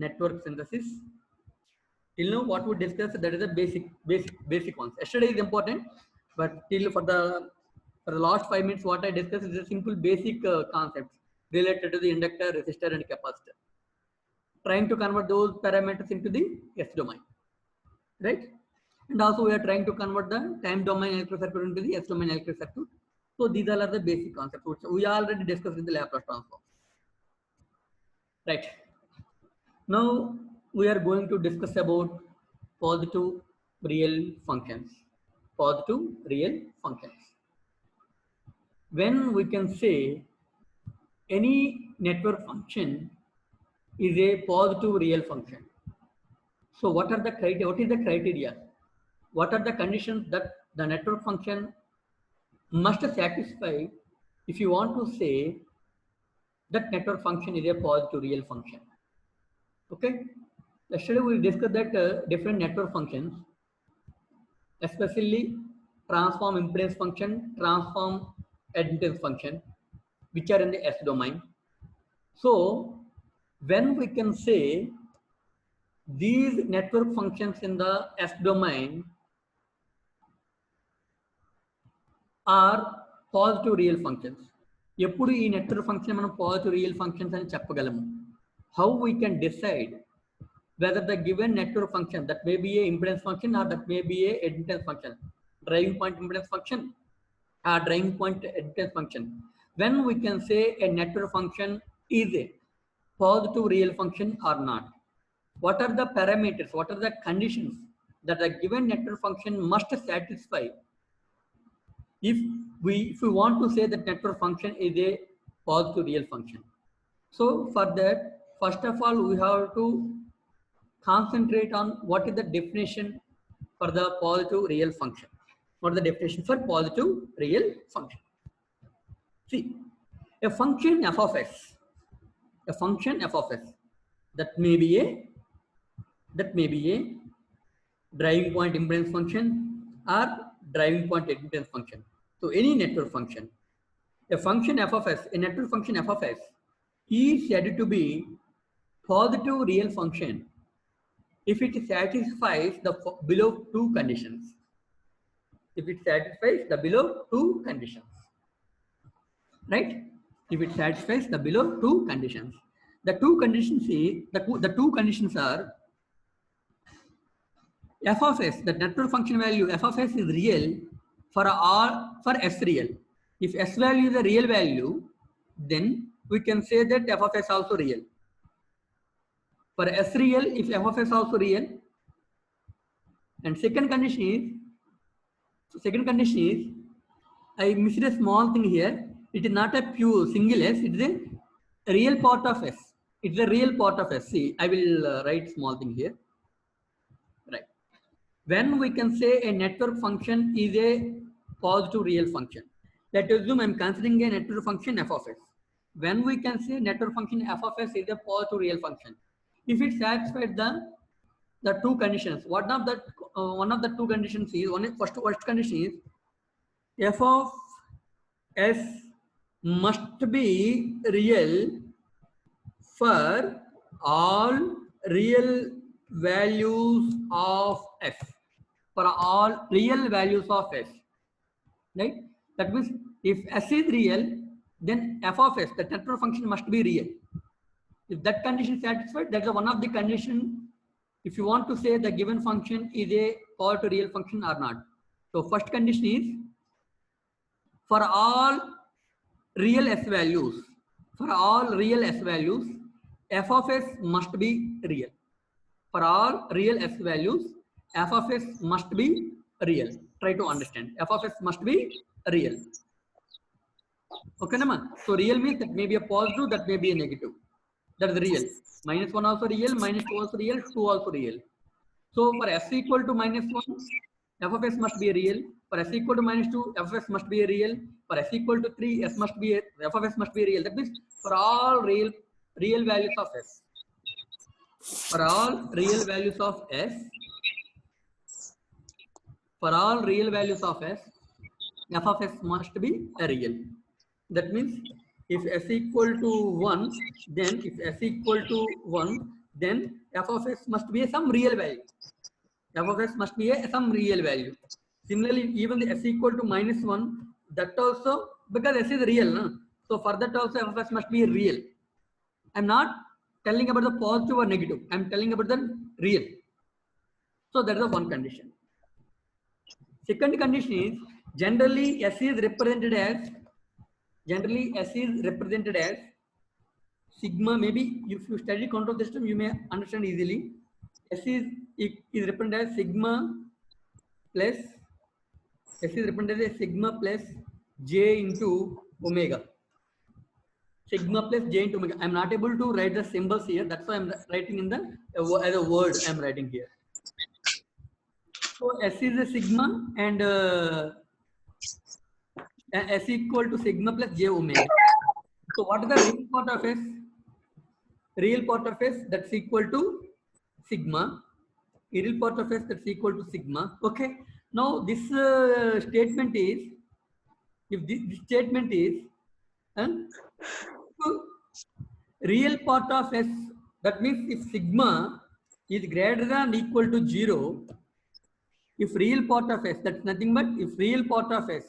network synthesis. Till now, what we discussed, that is the basic ones. Yesterday is important, but till for the last 5 minutes, what I discussed is a simple basic concepts related to the inductor, resistor, and capacitor. Trying to convert those parameters into the S domain, right? And also we are trying to convert the time domain electric circuit into the S domain electric circuit. So these all are the basic concepts which we already discussed in the Laplace transform. Right. Now we are going to discuss about positive real functions. Positive real functions. When we can say any network function is a positive real function. So what are the criteria? What is the criteria? What are the conditions that the network function must satisfy if you want to say that network function is a positive real function? Okay. Yesterday we discussed that different network functions, especially transform impedance function, transform admittance function, which are in the S domain. So when we can say these network functions in the S domain are positive real functions. ఎప్పుడు ఈ network function మనం positive real functions అని చెప్పగలము? How we can decide whether the given network function, that may be a impedance function or that may be a admittance function, driving point impedance function or driving point admittance function, when we can say a network function is a positive real function or not? What are the parameters, what are the conditions that a given network function must satisfy if we want to say that network function is a positive real function? So for that, first of all, we have to concentrate on what is the definition for the positive real function. What is the definition for positive real function? See, a function f of s, a function f of s, that may be a driving point impedance function or driving point admittance function. So any network function, a function f of s, a network function f of s is said to be positive real function if it satisfies the below two conditions. If it satisfies the below two conditions, right? If it satisfies the below two conditions, the two conditions are f of s, the network function value f of s is real for s real. If s value is a real value, then we can say that f of s also real. For s real, if f of s also real, and second condition is, I missed a small thing here. It is not a pure single s, it is a real part of s. It's a real part of s. See, I will write small thing here. Right. When we can say a network function is a positive real function, let's assume I'm considering a network function f of s. When we can say network function f of s is a positive real function, if it satisfies the two conditions, one of the two conditions is, first condition is f of s must be real for all real values of s. For all real values of s, right? That means if s is real, then f of s, the network function, must be real. If that condition is satisfied, that's one of the condition if you want to say the given function is a positive real function or not. So first condition is for all real s values, f of s must be real. For all real s values, f of s must be real. Try to understand. F of s must be real. Okay, Nama? So real means that may be a positive, that may be a negative. That is real. -1 also real, -2 also real, 2 also real. So for s equal to -1, f of s must be real. For s equal to -2, f of s must be real. For s equal to 3, f of s must be real. That means for all real values of s, for all real values of s, f of s must be real. That means if s equal to 1, then if s equal to 1, then f of s must be some real value. F of s must be some real value. Similarly, even the s equal to -1, that also, because s is real, no? So for that also f of s must be real. I'm not telling about the positive or negative. I'm telling about the real. So that is the one condition. Second condition is generally s is represented as sigma. Maybe if you study control system, you may understand easily. S is represented as sigma plus j into omega. Sigma plus j into omega. I'm not able to write the symbols here. That's why I'm writing in the as a word. I'm writing here. So S is a sigma and S equal to sigma plus j omega. So what is the real part of S? Real part of S that's equal to sigma. Real part of S that's equal to sigma. Okay. Now this statement is, if this statement is real part of S, that means if sigma is greater than or equal to 0, if real part of S, that's nothing but if real part of S,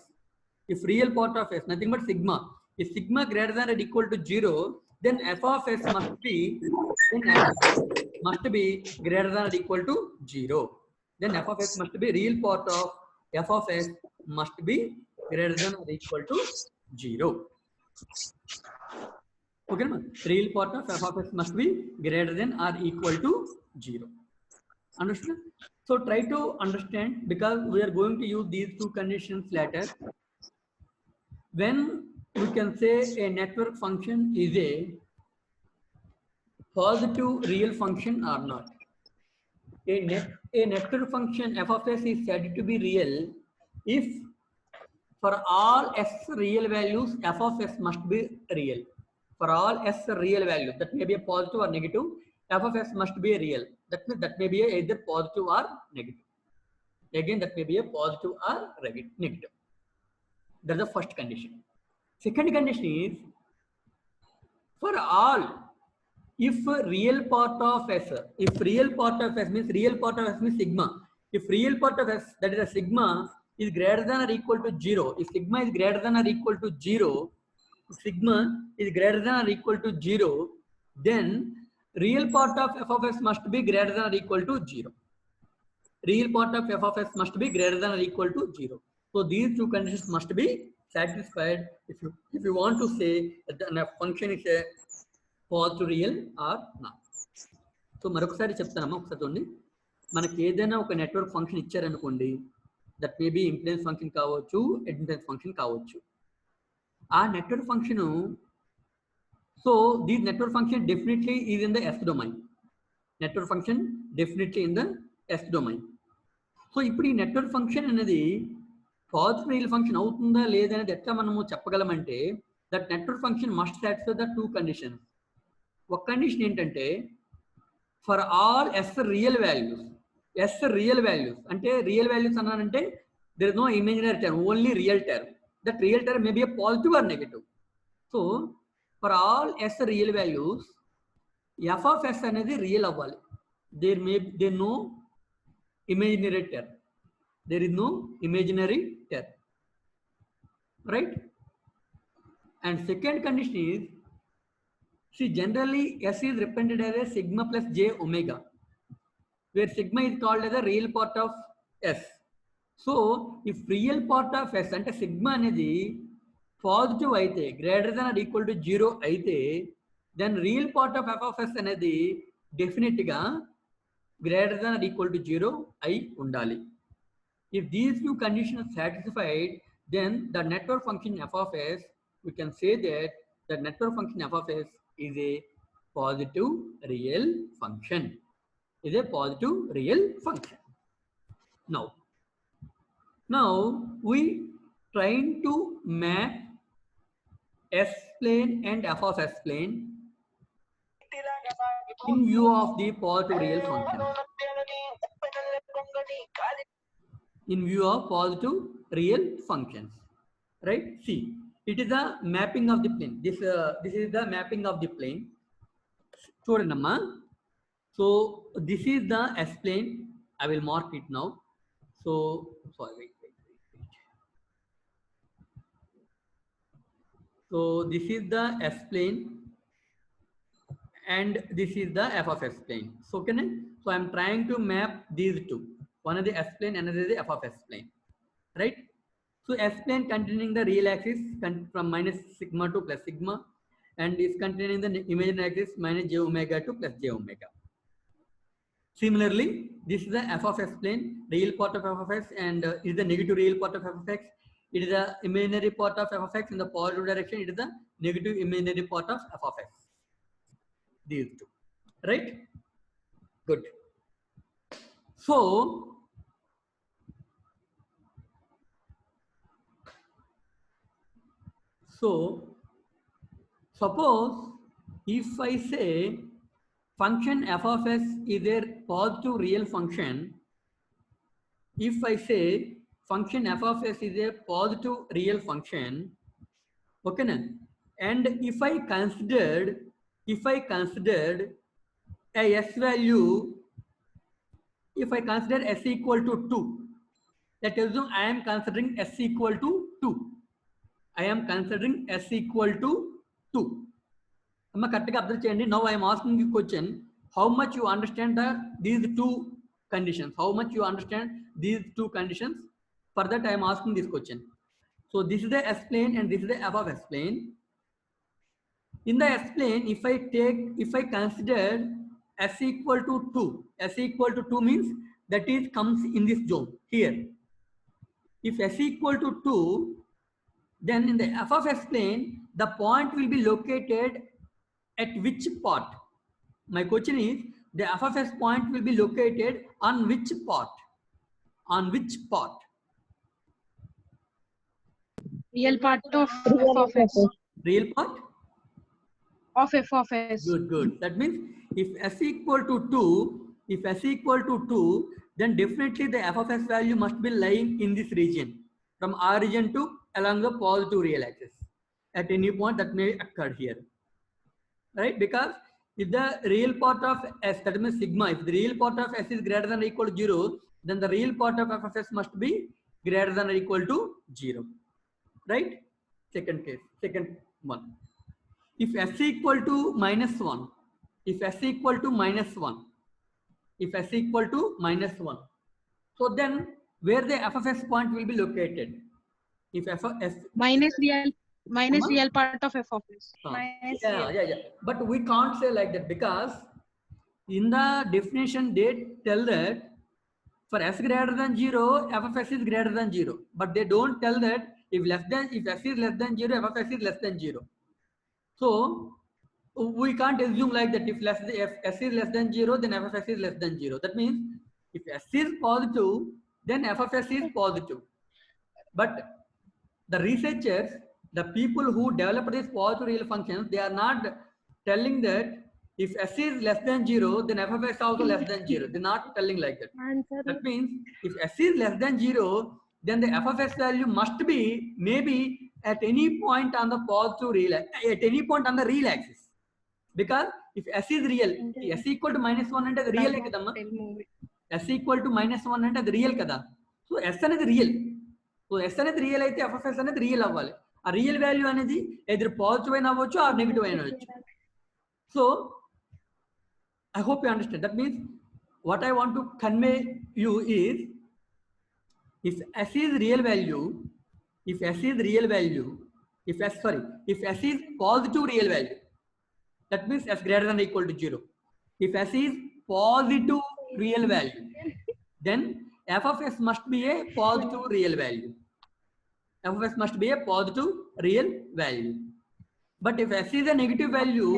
nothing but sigma. If sigma greater than or equal to 0, then f of S must be greater than or equal to 0. Then f of S must be real part of f of S must be greater than or equal to 0. Okay, real part of f of S must be greater than or equal to 0. Understood? So try to understand, because we are going to use these two conditions later. When we can say a network function is a positive real function or not. A network function f of s is said to be real if for all s real values f of s must be real. For all s real values, that may be a positive or negative, f of s must be real. That means that may be either positive or negative. Again, that may be a positive or negative. That's the first condition. Second condition is, for all, if real part of S, means real part of S means sigma. If real part of S, that is a sigma, is greater than or equal to 0, if sigma is greater than or equal to 0, then real part of f of s must be greater than or equal to 0. Real part of f of s must be greater than or equal to 0. So these two conditions must be satisfied if you want to say that the function is a positive real or not. So మరొకసారి చెప్తానమ్మా, ఒకసారి చూడండి. మనకి ఏదైనా ఒక network function ఇచ్చారనుకోండి, that may be impedance function కావచ్చు, admittance function కావచ్చు. ఆ network function, so this network function definitely is in the S domain. Network function definitely in the S domain. సో ఇప్పుడు ఈ నెట్వర్క్ ఫంక్షన్ అనేది పాజిటివ్ రియల్ ఫంక్షన్ అవుతుందా లేదా అనేది ఎట్లా మనము చెప్పగలమంటే, that network function must satisfy the two conditions. ఒక కండిషన్ ఏంటంటే, for all S real values అంటే real values అన్నానంటే there is no imaginary term, only real term. That real term may be a positive or negative. So for all S real values F of S అనేది real అవ్వాలి. There no imaginary term. There is no imaginary term, right? And second condition is, see, generally S is represented as a sigma plus j omega, where sigma is called as a real part of S. So if real part of S ante sigma anedi positive aithe, greater than or equal to 0 aithe, then real part of f of S anedi definitely ga greater than or equal to 0 అయి ఉండాలి. If these two conditions are satisfied, then the network function f of s, we can say that the network function f of s is a positive real function. Now we trying to map s plane and f of s plane in view of the positive real function. In view of positive real functions, right? See, it is the mapping of the plane. This is the mapping of the plane. చూడండమ్మా, So this is the S-plane. I will mark it now. So sorry, wait. So this is the S-plane and this is the f of S plane. So can I? So I'm trying to map these two. One is the S plane, another is the f of S plane, right? So S plane containing the real axis from minus sigma to plus sigma, and is containing the imaginary axis minus j omega to plus j omega. Similarly, this is the f of S plane, real part of f of S, and is the negative real part of f of x. It is the imaginary part of f of x in the positive direction. It is the negative imaginary part of f of x. These two, right? Good. So suppose if I say function f of s is a positive real function, if I say function f of s is a positive real function, okay, and if I considered a s value, if I consider s equal to 2, that is, I am considering s equal to 2. I am considering s equal to 2. Now I am asking you question, how much you understand these two conditions? How much you understand these two conditions? For that I am asking this question. So this is the S plane and this is the f of S plane. In the S plane, if I consider s equal to 2, s equal to 2 means that is comes in this zone here. If s equal to 2, then in the f of S plane, the point will be located at which part? My question is, the f of S point will be located on which part? On which part? Real part of f Real of s. Real part? Of f of s. Good, good. That means if s equal to 2, then definitely the f of S value must be lying in this region, from origin to along the positive real axis at any point that may occur here, right? Because if the real part of S, that means sigma, if the real part of S is greater than or equal to 0, then the real part of f of S must be greater than or equal to 0, right? Second case, second one. If S equal to minus 1, if S equal to minus 1, if S equal to minus 1, so then where the f of S point will be located? If f of S Minus real part of f of s. Minus real. yeah. But we can't say like that, because in the definition they tell that for s greater than 0, f of s is greater than 0. But they don't tell that if s is less than 0, f of s is less than 0. So we can't assume like that if s is less than 0, then f of s is less than 0. That means if s is positive, then f of s is positive. But the researchers, the people who develop these positive real functions, they are not telling that if s is less than 0, then f of s is also less than 0. They're not telling like that. That means if s is less than 0, then the f of s value must be maybe at any point on the positive real, at any point on the real axis. Because if s is real, s equal to minus 1 and the real kadamma. S equal to minus 1 and the real kada. So s అనేది real. So s అనేది real అయితే f of s అనేది real అవ్వాలి. ఆ real value అనేది either positive అయినా అవ్వచ్చు or negative అయినా అవ్వచ్చు. So I hope you understand. That means what I want to convey you is, if s is real value, if s is positive real value, that means s greater than or equal to 0. If s is positive real value, then f of s must be a positive real value. F of s must be a positive real value. But if s is a negative value,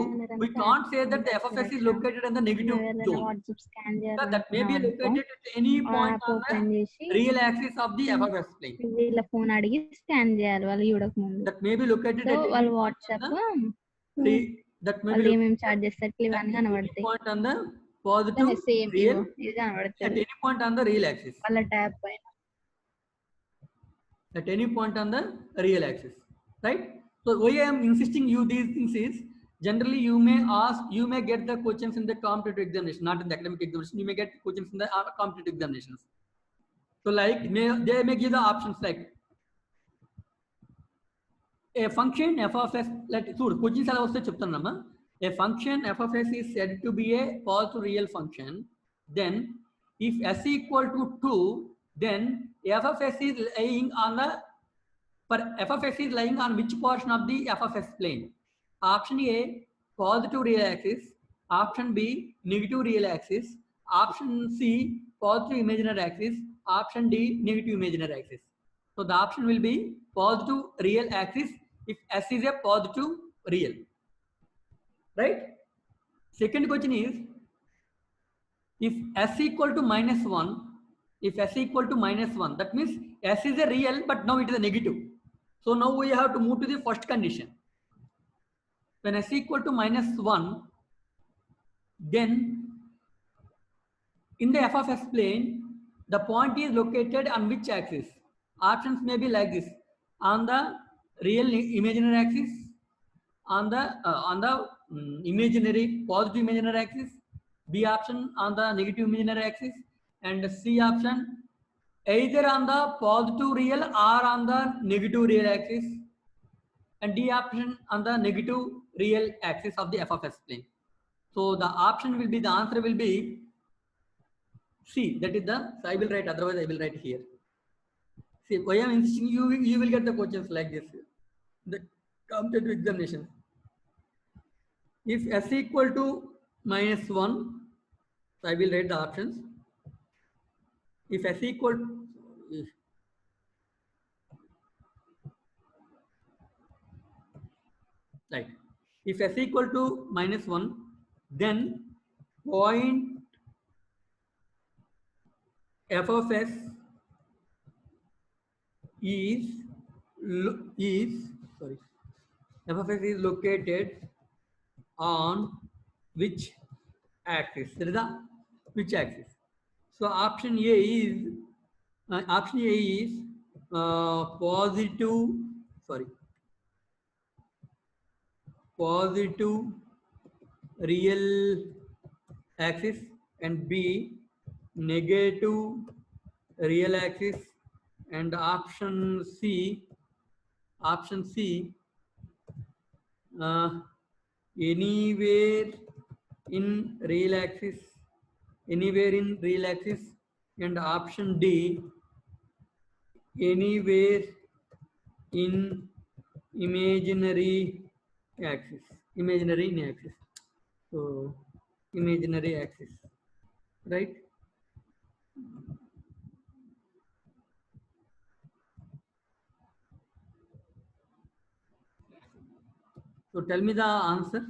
we can't say that the f of s is located in the negative zone. That may be located at any point on the real axis of the f of s plane. వీళ్ళ phone అడిగి scan చేయాలి వాళ్ళు చూడక ముందు. That may be located so at any వాళ్ళు point WhatsApp on the, that may వాళ్ళు be ఏమేమి charge చేస్తారు ఇవన్నీ at any కనబడతాయి. point on the positive same real, ఇది at కనబడుతుంది any point on the real axis. వాళ్ళ ట్యాబ్ పైన. At any point on the real axis, right? So why I am insisting you these things is generally you may get the questions in the competitive examination, not in the academic examination. You may get questions in the competitive examinations. So like they may give the options like a function f of s, let questions ala vaste cheptannamma. A function f of s is said to be a positive real function, then if s equal to 2, then f of s is lying on the, for f of s is lying on which portion of the f of s plane? Option A, positive real axis. Option B, negative real axis. Option C, positive imaginary axis. Option D, negative imaginary axis. So the option will be positive real axis if s is a positive real. Right? Second question is, if s equal to -1, if s equal to -1, that means s is a real, but now it is a negative. So now we have to move to the first condition. When s equal to -1, then in the f of s plane, the point is located on which axis? Options may be like this: on the real imaginary axis, on the imaginary positive imaginary axis, B option on the negative imaginary axis, and C option either on the positive real or on the negative real axis, and D option on the negative real axis of the f of s plane. So the option will be, the answer will be C. That is the, so I will write, otherwise I will write here. See, why I am insisting, you will get the questions like this, the competitive examination. If s equal to -1, so I will write the options. If s equal to, right, if s equal to -1, then point f of s is sorry, f of s is located on which axis? That is the which axis? So option A is positive, sorry, positive real axis, and B negative real axis, and option C anywhere in real axis, and option D anywhere in imaginary axis. So imaginary axis, right? So tell me the answer.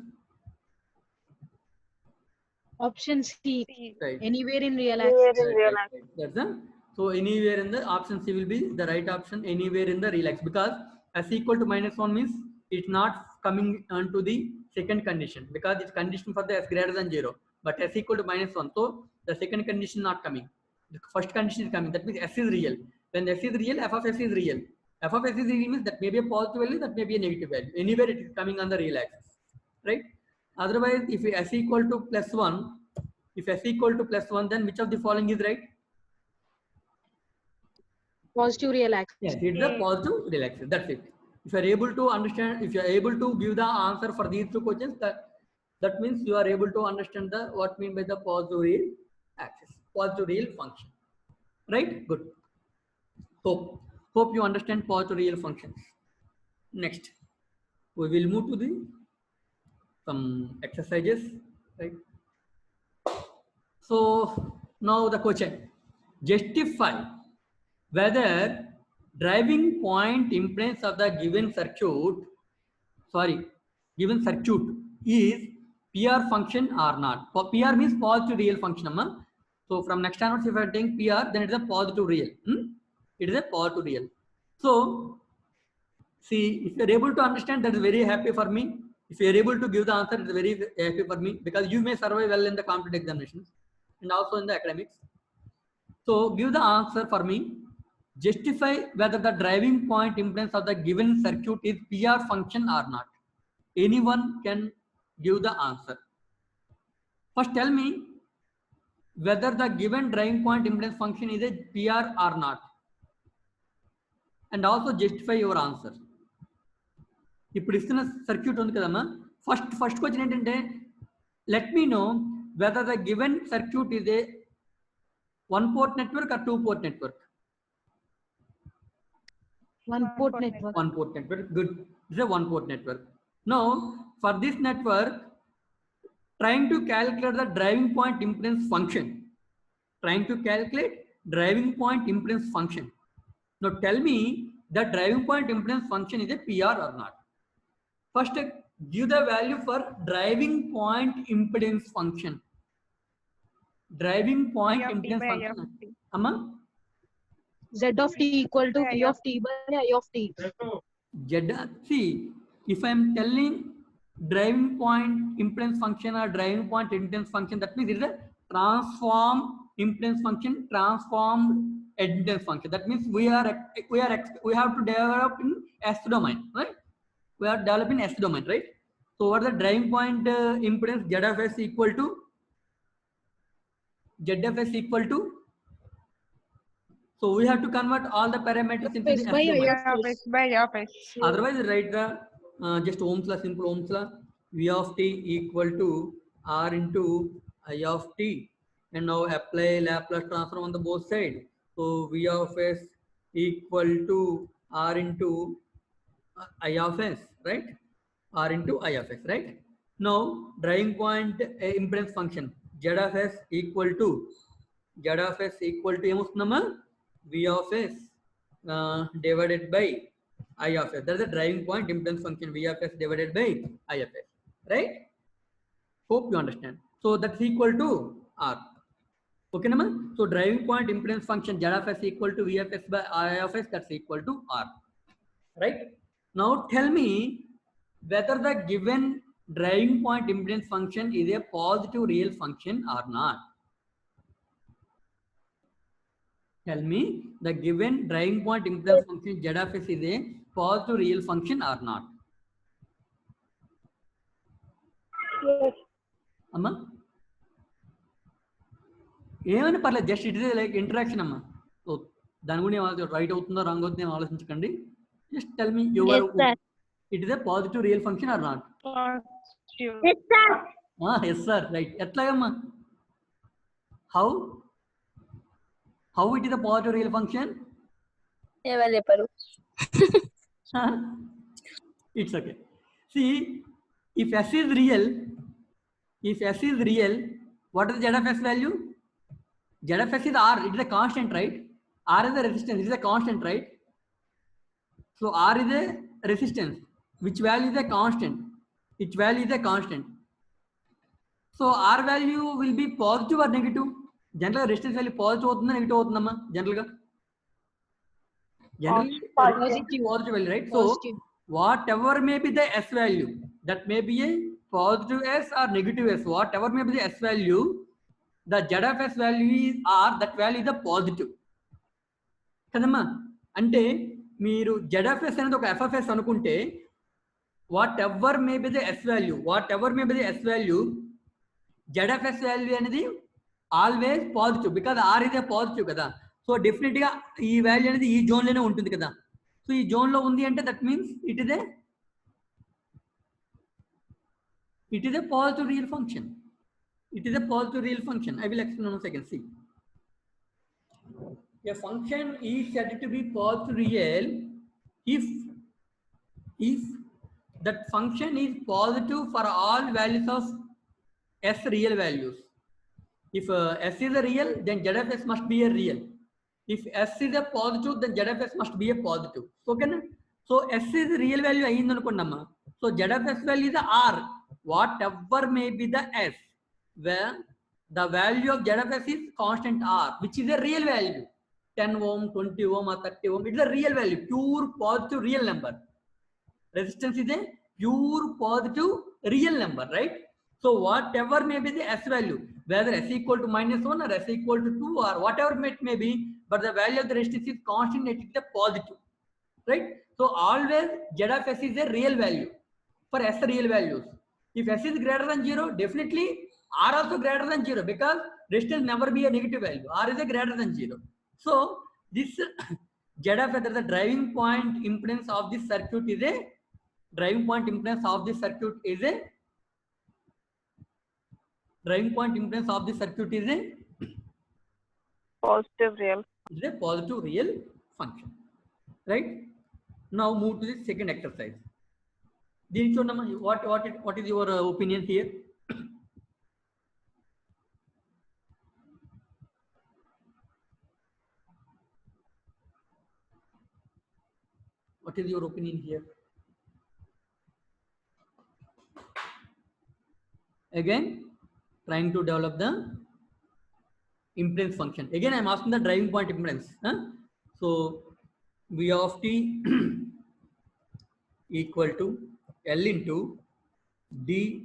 Option C. Right. Anywhere in real axis. Right. That's the, so anywhere in the, option C will be the right option, anywhere in the real axis, because s equal to -1 means it's not coming onto the second condition, because it's condition for the s greater than 0, but s equal to -1, so the second condition not coming, the first condition is coming. That means s is real. When s is real, f of s is real. F of s is real means that may be a positive value, that may be a negative value. Anywhere it is coming on the real axis, right? Otherwise, if s equal to +1, if s equal to +1, then which of the following is right? Positive real axis. Yes, it's the positive real axis. That's it. If you are able to understand, if you are able to give the answer for these two questions, that means you are able to understand the what mean by the positive real axis, positive real function, right? Good. Hope you understand positive real functions. Next, we will move to the some exercises, right? So now the question: justify whether driving point impedance of the given circuit is PR function or not. PR means positive real function. So from next onwards, if I take PR, then it is a positive real. It is a positive real. So see, if you are able to understand, that is very happy for me. If you are able to give the answer, it is very happy for me, because you may survive well in the competitive examinations and also in the academics. So give the answer for me. Justify whether the driving point impedance of the given circuit is PR function or not. Anyone can give the answer. First tell me whether the given driving point impedance function is a PR or not, and also justify your answer. ఇప్పుడు ఇస్తున్న circuit ఉంది కదమ్మా, first question ఏంటంటే let me know whether the given circuit is a one port network or two port network. One port network. One port network. Good. It's a one port network. Now for this network, trying to calculate the driving point impedance function. Trying to calculate driving point impedance function. Now tell me the driving point impedance function is a PR or not. First, give the value for driving point impedance function. Driving point impedance function. Amma? Z of t equal to P of t by I of t. See, if I am telling driving point impedance function or driving point impedance function, that means it is a transform impedance function, transformed admittance function. That means we have to develop in S domain, right? We are developing S domain, right? So what is the driving point impedance? Z of S equal to Z of S equal to. So we have to convert all the parameters into the S domain. Otherwise, write the just Ohm's law, simple Ohm's law. V of t equal to R into I of t, and now apply Laplace transform on the both sides. So V of S equal to R into I of S, right? R into I of S, right? Now driving point impedance function Z of S equal to V of S divided by I of S. That is the driving point impedance function, V of S divided by I of S, right? Hope you understand. So that's equal to R. Okay, nama? So driving point impedance function Z of S equal to V of S by I of S, that's equal to R, right? Now tell me whether the given driving point impedance function is a positive real function or not. Tell me the given driving point impedance function Z of S is a positive real function or not. Yes. Amma? ఏమైనా పర్లేదు, just it is like interaction అమ్మా. So దాని గురించి right అవుతుందో wrong అవుతుందో ఏమో ఆలోచించకండి. Just tell me your it is a positive real function or not. Yes sir, right. ఎట్లాగమ్మా? How it is a positive real function? ఎవరు చెప్పారు? It's okay. See, if S is real, what is the Z of S value? Z of S is R. It is a constant, right? R is a resistance. It is a constant, right? So R is a resistance. Which value is a constant? Which value is a constant? So R value will be positive or negative? General resistance value positive or negative avutundamma general ga? Generally positive value, right? So whatever may be the S value, that may be a positive S or negative S, whatever may be the S value, the Z of S value is R, that value is a positive. కదమ్మా? అంటే మీరు Z of S అనేది ఒక F of S అనుకుంటే whatever may be the S value, Z of S value అనేది always positive, because R is a positive కదా. So definite గా ఈ వాల్యూ అనేది ఈ జోన్ లోనే ఉంటుంది కదా. సో ఈ జోన్ లో ఉంది అంటే that means it is a positive real function. I will explain in a second. See, a function is said to be positive real if that function is positive for all values of S real values. If S is a real, then Z of S must be a real. If S is a positive, then Z of S must be a positive. Okay na? So S is a real value ayindi anukondamma. So Z of S value is R. Whatever may be the S, where the value of Z of S is constant R, which is a real value. 10 ohm, 20 ohm or 30 ohm. It is a real value, pure positive real number. Resistance is a pure positive real number, right? So whatever may be the S value, whether S equal to -1 or S equal to 2 or whatever it may be, but the value of the resistance is constant, it is a positive, right? So always Z of S is a real value for S real values. If S is greater than 0, definitely R also greater than 0 because rest will never be a negative value. R is a greater than 0. So this Z of S, the driving point impedance of this circuit is a driving point impedance of this circuit is a driving point impedance of this circuit is a Positive real. is a positive real function, right? Now move to the second exercise. What is your opinion here? What is your opinion here? Again, trying to develop the impedance function. Again, I am asking the driving point impedance. So V of t equal to L into di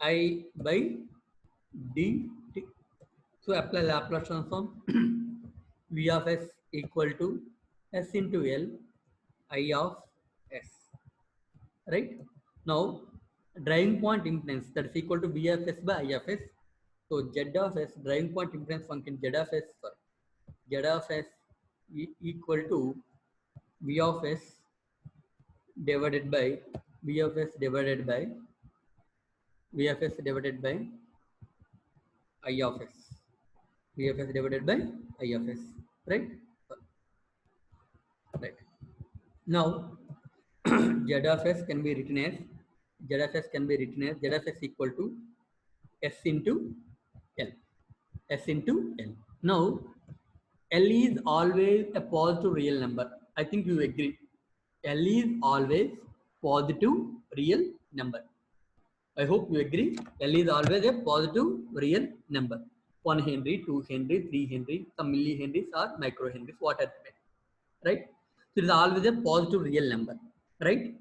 by dt. So apply Laplace transform. V of s equal to s into L I of s. Right? Now driving point impedance, that is equal to V of s by I of s. So Z of s, driving point impedance function Z of s, equal to V of s divided by V of s divided by I of s. V of s divided by I of s. Right? Right. Now Z of s can be written as Z of s equal to s into L. S into L. Now L is always a positive real number. I think you agree. L is always positive real number. I hope you agree. L is always a positive real number. 1 Henry, 2 Henry, 3 Henry, some millihenries or microhenries, whatever. Right? So it is always a positive real number. Right?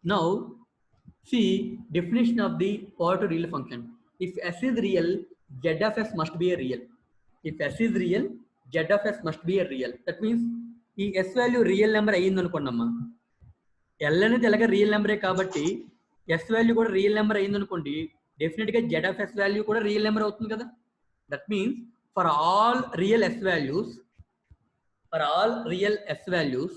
Now see definition of the positive real function. If S is real, Z of S must be a real. If S is real, Z of S must be a real. That means ఈ S value real number అయ్యింది అనుకోండమ్మా, L అనేది ఎలాగ real నెంబరే కాబట్టి S value కూడా real number అయ్యింది అనుకోండి, definite గా Z of S వాల్యూ కూడా రియల్ నెంబర్ అవుతుంది కదా. That means for all real S values